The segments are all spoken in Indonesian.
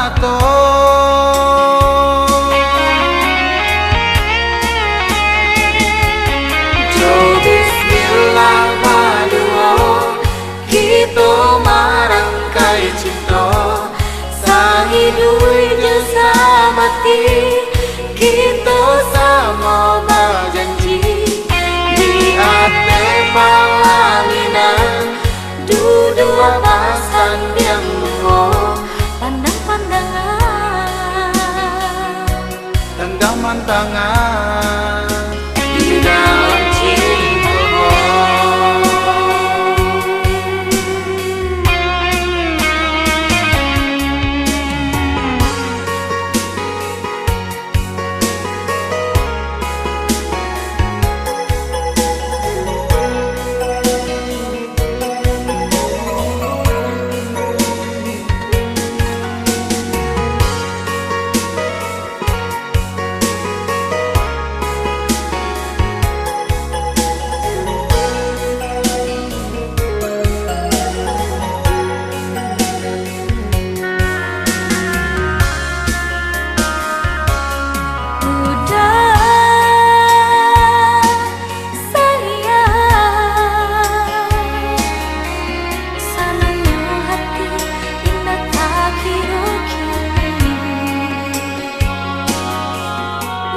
nyato. Jo bismillah baduo kita marangkai cinta sahidui jasa mati kita sama berjanji di ate palaminan dua pasan yang lungo pandang-pandangan Genggaman tangan di dalam cinta.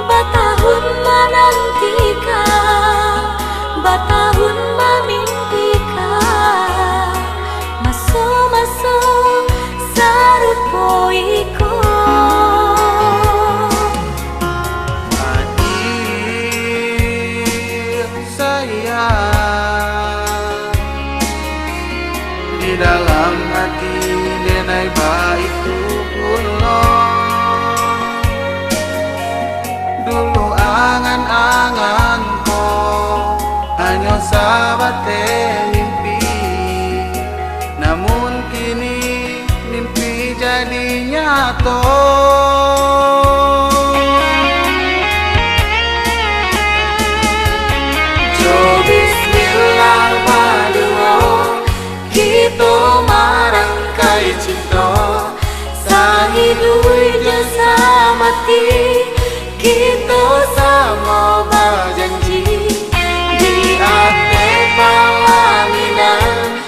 Batahun menantika, batahun memimpikan, masuk-masuk sarupoiko. Hadir sayang di dalam hati denai baik tukulong. Dulu angan-anganku hanya sahabat mimpi, namun kini mimpi jadi nyata. Jo bismillah baduo kita marangkai cinta sahidui jasa mati kita sama berjanji di ate palaminan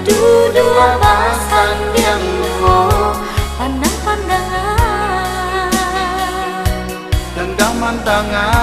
dua pasan yang lungo pandang-pandangan Genggaman tangan